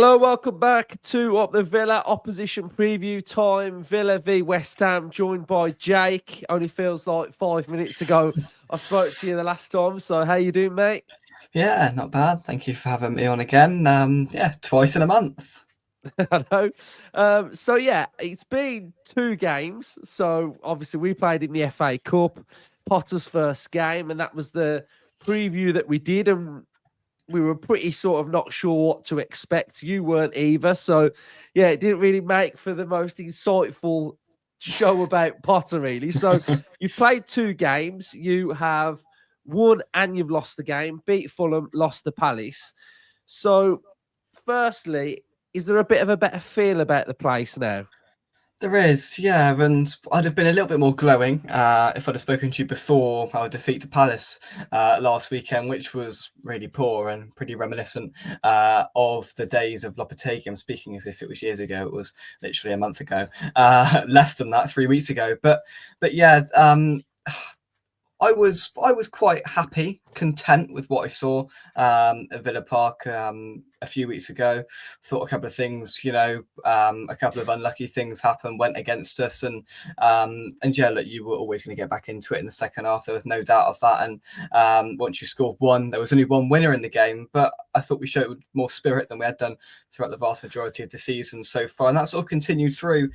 Hello, welcome back to Up the Villa opposition preview time. Villa v West Ham, joined by Jake. Only feels like 5 minutes ago I spoke to you the last time. So how you doing, mate? Yeah, not bad. Thank you for having me on again. Twice in a month. I know. It's been 2 games. So obviously we played in the FA Cup, Potter's first game, and that was the preview that we did. And we were pretty sort of not sure what to expect. You weren't either. So, yeah, it didn't really make for the most insightful show about Potter, really. So, you've played 2 games. You have won and you've lost the game, beat Fulham, lost the Palace. So, firstly, is there a bit of a better feel about the place now? There is, yeah, and I'd have been a little bit more glowing if I'd have spoken to you before our defeat to Palace last weekend, which was really poor and pretty reminiscent of the days of Lopetegui. I'm speaking as if it was years ago. It was literally a month ago, less than that, 3 weeks ago. But yeah, I was quite happy, content with what I saw at Villa Park a few weeks ago. Thought a couple of things, a couple of unlucky things happened, went against us, and yeah, look, you were always going to get back into it in the second half. There was no doubt of that. And once you scored one, there was only one winner in the game, but I thought we showed more spirit than we had done throughout the vast majority of the season so far, and that sort of continued through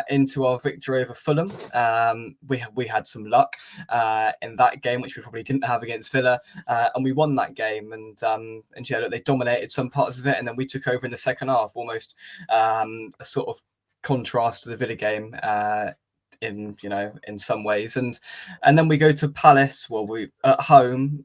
into our victory over Fulham. We had some luck in that game, which we probably didn't have against Villa, and we won that game. And yeah, look, they dominated some parts of it, and then we took over in the second half, almost a sort of contrast to the Villa game in some ways. And then we go to Palace, we at home,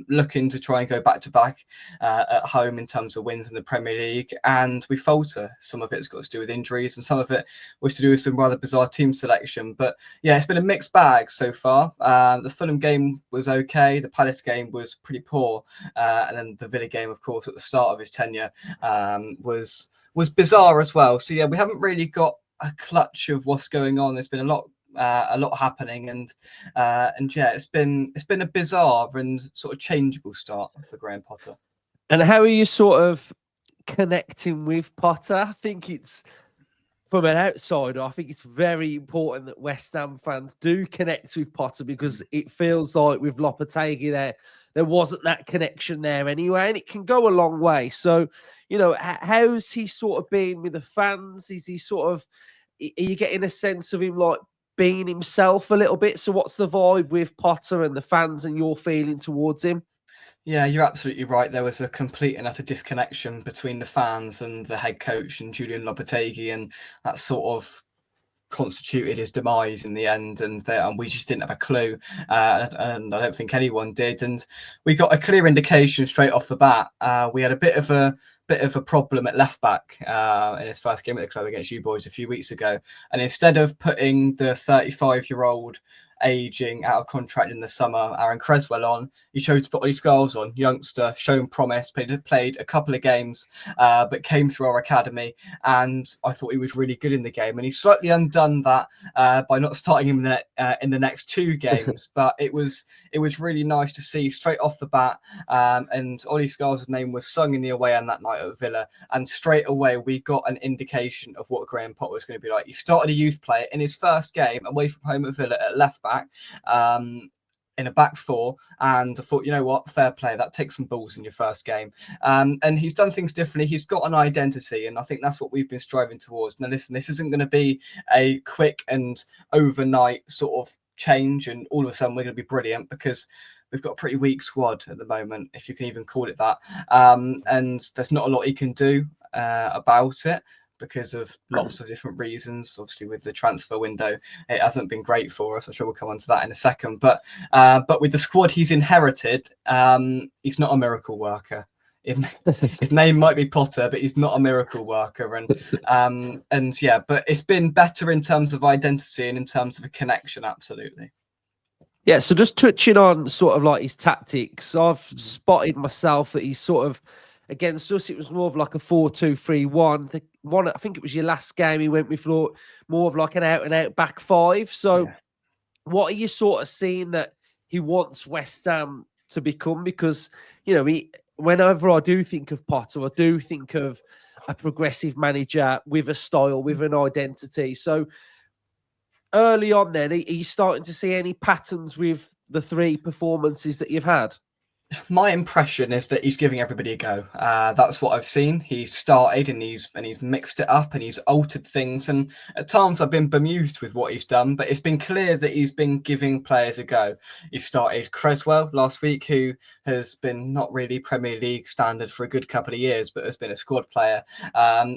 looking to try and go back to back at home in terms of wins in the Premier League, and we falter. Some of it's got to do with injuries, and some of it was to do with some rather bizarre team selection. But yeah, it's been a mixed bag so far. The Fulham game was okay, the Palace game was pretty poor, and then the Villa game, of course, at the start of his tenure was bizarre as well. So yeah, we haven't really got a clutch of what's going on. There's been a lot happening, and yeah, it's been a bizarre and sort of changeable start for Graham Potter. And how are you sort of connecting with Potter? I think it's, from an outsider, I think it's very important that West Ham fans do connect with Potter, because it feels like with Lopetegui there wasn't that connection there anyway, and it can go a long way. So, how's he sort of been with the fans? Is he sort of, are you getting a sense of him like being himself a little bit? So what's the vibe with Potter and the fans and your feeling towards him? Yeah, you're absolutely right. There was a complete and utter disconnection between the fans and the head coach and Julian Lopetegui, and that sort of constituted his demise in the end, and we just didn't have a clue, and I don't think anyone did. And we got a clear indication straight off the bat. We had a bit of a problem at left back in his first game at the club against you boys a few weeks ago, and instead of putting the 35-year-old aging out of contract in the summer Aaron Creswell on, he chose to put Ollie Scholes on, youngster, shown promise, played a couple of games, but came through our academy, and I thought he was really good in the game. And he's slightly undone that by not starting him in the next 2 games. But it was really nice to see straight off the bat, and Ollie Scholes' name was sung in the away end that night at Villa, and straight away we got an indication of what Graham Potter was going to be like. He started a youth player in his first game away from home at Villa at left back, in a back 4, and I thought, you know what, fair play, that takes some balls in your first game. And he's done things differently. He's got an identity, and I think that's what we've been striving towards. Now listen, this isn't going to be a quick and overnight sort of change and all of a sudden we're going to be brilliant, because we've got a pretty weak squad at the moment, if you can even call it that, and there's not a lot he can do about it, because of lots of different reasons. Obviously, with the transfer window, it hasn't been great for us. I'm sure we'll come on to that in a second. But with the squad he's inherited, he's not a miracle worker. His name might be Potter, but he's not a miracle worker. And yeah, but it's been better in terms of identity and in terms of a connection, absolutely. Yeah, so just touching on sort of like his tactics, I've spotted myself that he's sort of, against us, it was more of like a 4-2-3-1. The one, I think it was your last game, he went with more of like an out-and-out back 5. So Yeah. what are you sort of seeing that he wants West Ham to become? Because, whenever I do think of Potter, I do think of a progressive manager with a style, with an identity. So early on then, are you starting to see any patterns with the 3 performances that you've had? My impression is that he's giving everybody a go. That's what I've seen. He's started and he's mixed it up and he's altered things. And at times I've been bemused with what he's done, but it's been clear that he's been giving players a go. He started Creswell last week, who has been not really Premier League standard for a good couple of years, but has been a squad player.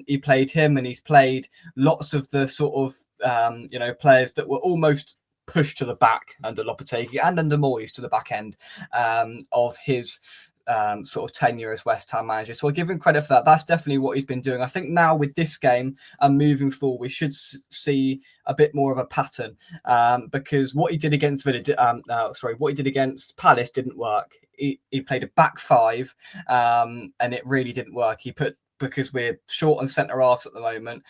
He played him, and he's played lots of the sort of players that were almost pushed to the back under Lopetegui and under Moyes to the back end of his sort of tenure as West Ham manager. So I give him credit for that. That's definitely what he's been doing. I think now with this game and moving forward, we should see a bit more of a pattern because what he did against what he did against Palace didn't work. He played a back 5 and it really didn't work. Because we're short on centre halves at the moment,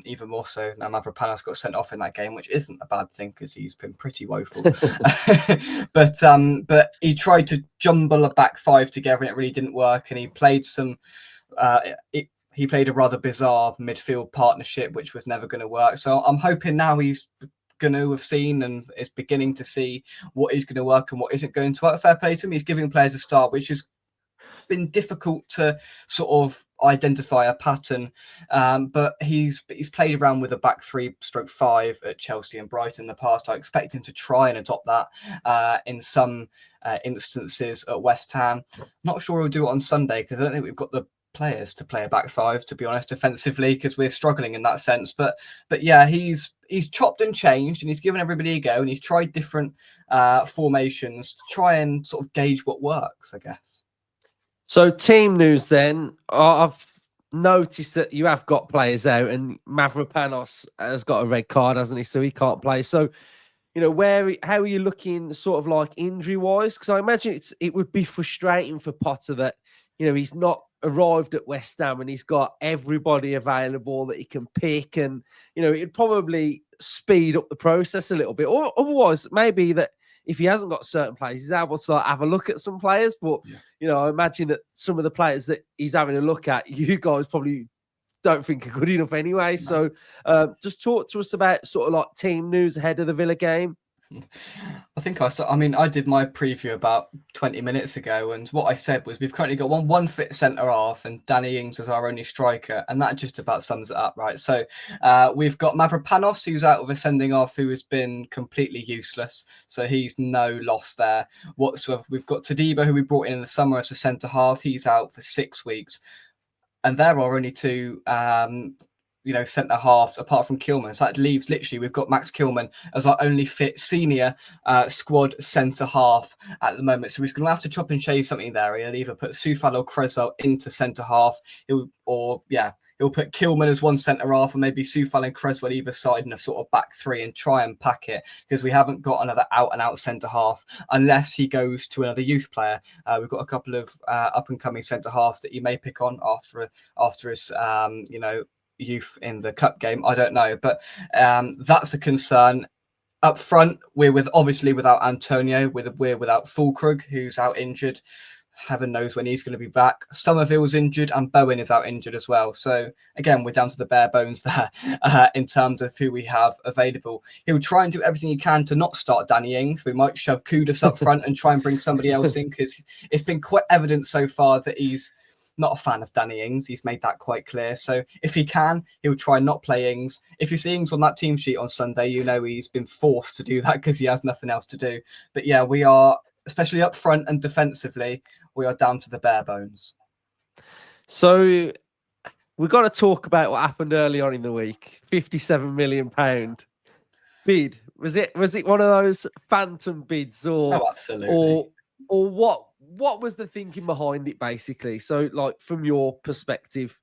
even more so now Mavropanos got sent off in that game, which isn't a bad thing because he's been pretty woeful. But he tried to jumble a back 5 together and it really didn't work. And he played he played a rather bizarre midfield partnership, which was never going to work. So I'm hoping now he's going to have seen and is beginning to see what is going to work and what isn't going to work. Fair play to him. He's giving players a start, which is been difficult to sort of identify a pattern, but he's played around with a back 3/5 at Chelsea and Brighton in the past. I expect him to try and adopt that in some instances at West Ham. Not sure he'll do it on Sunday because I don't think we've got the players to play a back 5, to be honest, defensively, because we're struggling in that sense. But yeah, he's chopped and changed and he's given everybody a go and he's tried different formations to try and sort of gauge what works, I guess. So team news then, I've noticed that you have got players out and Mavropanos has got a red card, hasn't he? So he can't play. So, how are you looking sort of like injury-wise? Because I imagine it would be frustrating for Potter that, he's not arrived at West Ham and he's got everybody available that he can pick and, it'd probably speed up the process a little bit. Or otherwise, maybe that if he hasn't got certain players, he's able to have a look at some players. But, I imagine that some of the players that he's having a look at, you guys probably don't think are good enough anyway. No. So just talk to us about sort of like team news ahead of the Villa game. I think I did my preview about 20 minutes ago, and what I said was we've currently got one fit centre half and Danny Ings as our only striker, and that just about sums it up, right? So we've got Mavropanos, who's out of a sending off, who has been completely useless, so he's no loss there whatsoever. We've got Todibo, who we brought in the summer as a centre half. He's out for 6 weeks, and there are only 2 centre halves apart from Kilman. So that leaves literally we've got Max Kilman as our only fit senior squad centre half at the moment. So he's going to have to chop and change something there. He'll either put Soufal or Creswell into centre half, he'll put Kilman as one centre half and maybe Soufal and Creswell either side in a sort of back 3 and try and pack it, because we haven't got another out and out centre half unless he goes to another youth player. We've got a couple of up and coming centre halves that you may pick on after his youth in the cup game. I don't know, but that's a concern. Up front, we're obviously without Antonio, we're without Fulkrug, who's out injured. Heaven knows when he's going to be back. Somerville's injured and Bowen is out injured as well. So again, we're down to the bare bones there in terms of who we have available. He'll try and do everything he can to not start Danny Ings. We might shove Kudus up front and try and bring somebody else in, because it's been quite evident so far that he's not a fan of Danny Ings. He's made that quite clear. So if he can, he'll try not play Ings. If you see Ings on that team sheet on Sunday, he's been forced to do that because he has nothing else to do. But yeah, we are, especially up front and defensively, we are down to the bare bones. So we've got to talk about what happened early on in the week. £57 million bid. Was it one of those phantom bids, or absolutely, or what was the thinking behind it, basically? So, like, from your perspective.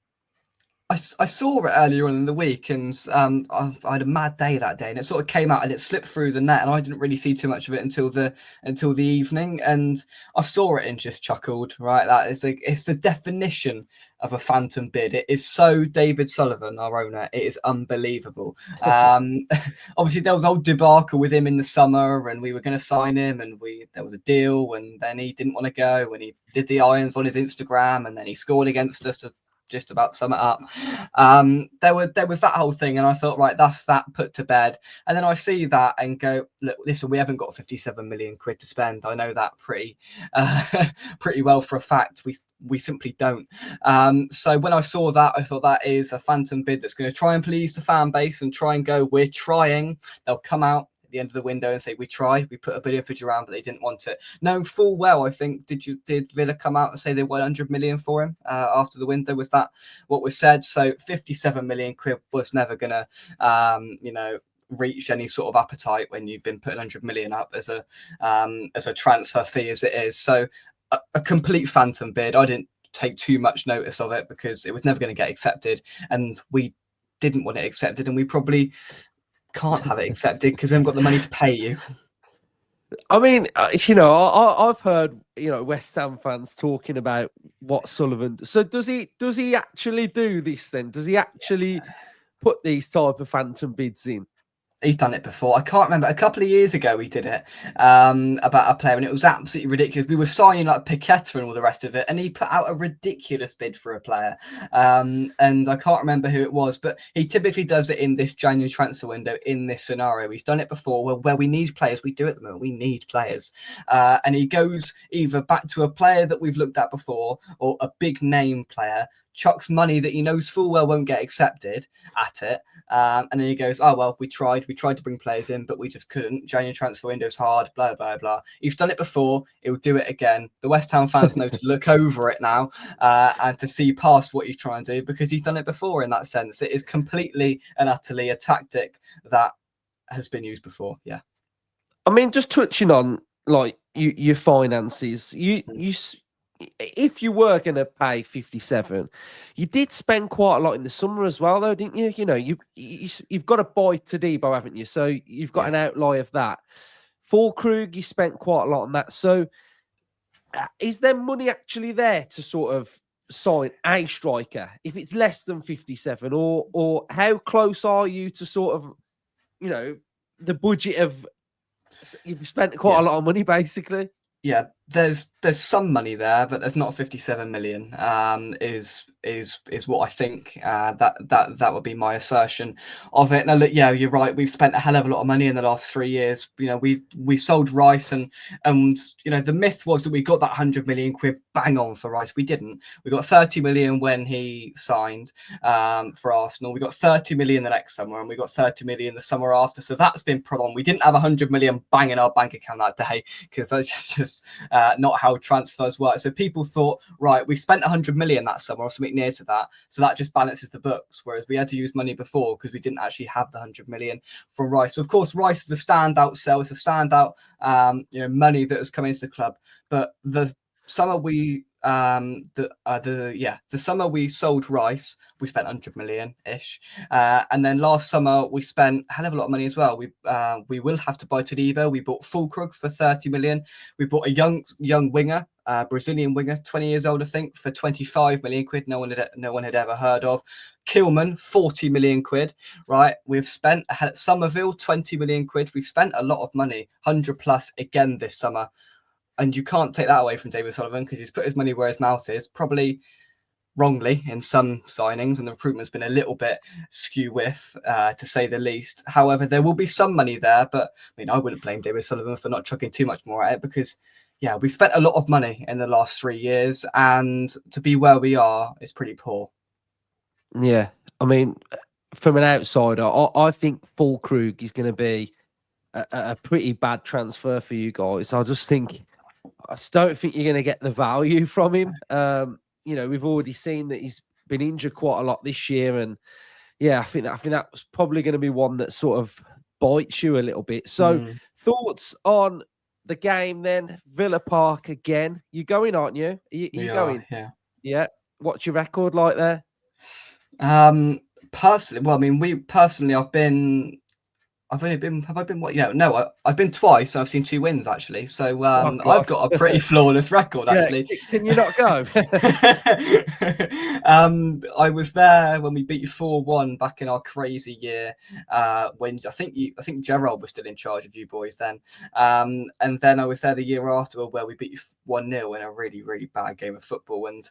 I saw it earlier on in the week, and I had a mad day that day, and it sort of came out and it slipped through the net, and I didn't really see too much of it until the evening, and I saw it and just chuckled. Right, it's the definition of a phantom bid. It is so David Sullivan, our owner. It is unbelievable. Obviously, there was old debacle with him in the summer, and we were going to sign him, and there was a deal, and then he didn't want to go, and he did the irons on his Instagram, and then he scored against us to just about sum it up. There was that whole thing, and I thought, right, that's that put to bed. And then I see that and go, look, listen, we haven't got 57 million quid to spend. I know that pretty well for a fact. We simply don't. So when I saw that, I thought that is a phantom bid that's going to try and please the fan base and try and go, we're trying. They'll come out the end of the window and say we tried, we put a bid in for Duran, but they didn't want it. No, full well, I think, did Villa come out and say they want 100 million for him after the window? Was that what was said? So 57 million quid was never gonna reach any sort of appetite when you've been putting 100 million up as a transfer fee as it is. So a complete phantom bid. I didn't take too much notice of it because it was never going to get accepted, and we didn't want it accepted, and we probably can't have it accepted because we haven't got the money to pay you. I mean, I've heard West Ham fans talking about what Sullivan. So does he actually do this then? Does he actually put these type of phantom bids in? He's done it before. I can't remember. A couple of years ago, he did it about a player, and it was absolutely ridiculous. We were signing like Paqueta and all the rest of it, and he put out a ridiculous bid for a player. And I can't remember who it was, but he typically does it in this January transfer window in this scenario. He's done it before where we need players. We do it at the moment. We need players. And he goes either back to a player that we've looked at before or a big name player, chucks money that he knows full well won't get accepted at it. And then he goes, oh, well, we tried to bring players in, but we just couldn't. January transfer window's hard, blah, blah, blah. He's done it before. He'll do it again. The West Ham fans know to look over it now and to see past what he's trying to do because he's done it before in that sense. It is completely and utterly a tactic that has been used before. Yeah. I mean, just touching on like your finances, if you were going to pay 57, you did spend quite a lot in the summer as well, though, didn't you? You've got to buy Todibo, haven't you? So you've got an outlay of that. Fulkrug, you spent quite a lot on that. So is there money actually there to sort of sign a striker if it's less than 57? Or how close are you to sort of, the budget of... You've spent quite a lot of money, basically. Yeah, there's some money there, but there's not 57 million. Is what I think. That would be my assertion of it. Now, look, yeah, you're right. We've spent a hell of a lot of money in the last 3 years. We sold Rice, and the myth was that we got that 100 million quid bang on for Rice. We didn't. We got 30 million when he signed for Arsenal. We got 30 million the next summer, and we got 30 million the summer after. So that's been prolonged. We didn't have 100 million bang in our bank account that day because that's just not how transfers work. So people thought, right, we spent 100 million that summer or something near to that, so that just balances the books, whereas we had to use money before because we didn't actually have the 100 million from Rice. So of course Rice is a standout sell, it's a standout money that has come into the club. But the summer we the summer we sold Rice, we spent 100 million ish, and then last summer we spent a hell of a lot of money as well. We will have to buy Todibo. We bought Fulkrug for 30 million. We bought a young winger, Brazilian winger, 20 years old, I think, for 25 million quid. No one had ever heard of. Kilman, 40 million quid. Right, we've spent Somerville, 20 million quid. We've spent a lot of money, 100 plus again this summer. And you can't take that away from David Sullivan because he's put his money where his mouth is, probably wrongly in some signings, and the recruitment's been a little bit skew-whiff, to say the least. However, there will be some money there, but I mean, I wouldn't blame David Sullivan for not chucking too much more at it because, yeah, we spent a lot of money in the last 3 years, and to be where we are is pretty poor. Yeah, I mean, from an outsider, I think Fulkrug is going to be a pretty bad transfer for you guys. I just don't think you're going to get the value from him. We've already seen that he's been injured quite a lot this year, and yeah, I think that was probably going to be one that sort of bites you a little bit. So, thoughts on the game then? Villa Park again. You're going, aren't you? Are you going? Yeah. What's your record like there? Personally, well, I mean, I've been I've only been. Have I been? What? Yeah, no. I've been twice, and I've seen 2 wins actually. So Oh I've God. got a pretty flawless record Yeah. actually. Can you not go? I was there when we beat you 4-1 back in our crazy year. When I think Gerald was still in charge of you boys then. And then I was there the year after where we beat you 1-0 in a really, really bad game of football. And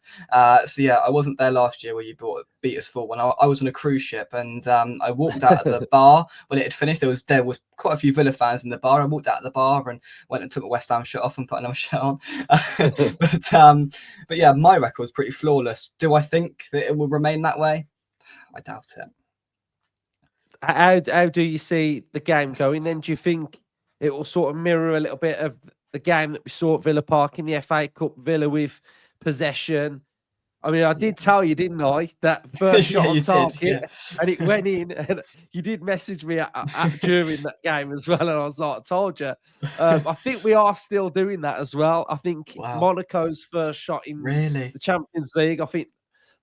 so yeah, I wasn't there last year where you beat us 4-1. I was on a cruise ship, and I walked out of the bar when it had finished. There was quite a few Villa fans in the bar. I walked out of the bar and went and took my West Ham shirt off and put another shirt on. But yeah, my record's pretty flawless. Do I think that it will remain that way? I doubt it. How do you see the game going then? Do you think it will sort of mirror a little bit of the game that we saw at Villa Park in the FA Cup? Villa with possession. I mean, I did tell you, didn't I, that first shot on target, and it went in. And you did message me during that game as well, and I was like, I told you. I think we are still doing that as well. I think Monaco's first shot in the Champions League, I think.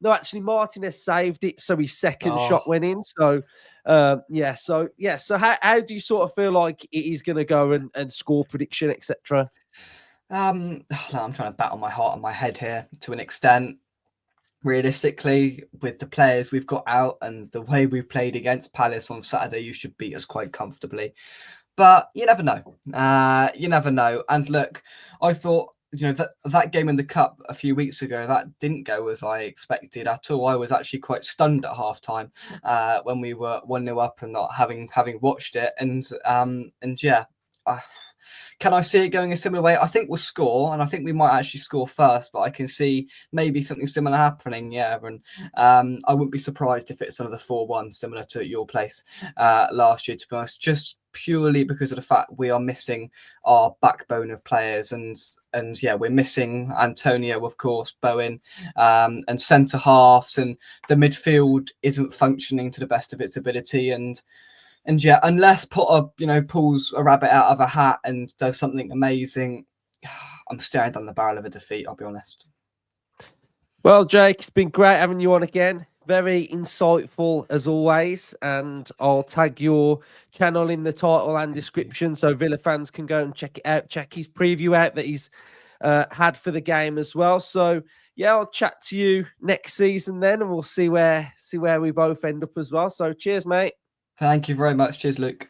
No, actually, Martinez saved it, so his second shot went in. So, So how do you sort of feel like it is going to go and score prediction, etc.? I'm trying to battle my heart on my head here to an extent. Realistically, with the players we've got out and the way we played against Palace on Saturday, you should beat us quite comfortably. But you never know. You never know. And look, I thought, that game in the cup a few weeks ago, that didn't go as I expected at all. I was actually quite stunned at halftime when we were 1-0 up and not having watched it. And yeah. Can I see it going a similar way? I think we'll score, and I think we might actually score first, but I can see maybe something similar happening, yeah. And I wouldn't be surprised if it's another 4-1, similar to your place last year, to be honest, just purely because of the fact we are missing our backbone of players. And yeah, we're missing Antonio, of course, Bowen, and centre halves, and the midfield isn't functioning to the best of its ability. And yeah, unless Potter, pulls a rabbit out of a hat and does something amazing, I'm staring down the barrel of a defeat, I'll be honest. Well, Jake, it's been great having you on again. Very insightful as always. And I'll tag your channel in the title and description so Villa fans can go and check it out, check his preview out that he's had for the game as well. So yeah, I'll chat to you next season then, and we'll see where we both end up as well. So cheers, mate. Thank you very much. Cheers, Luke.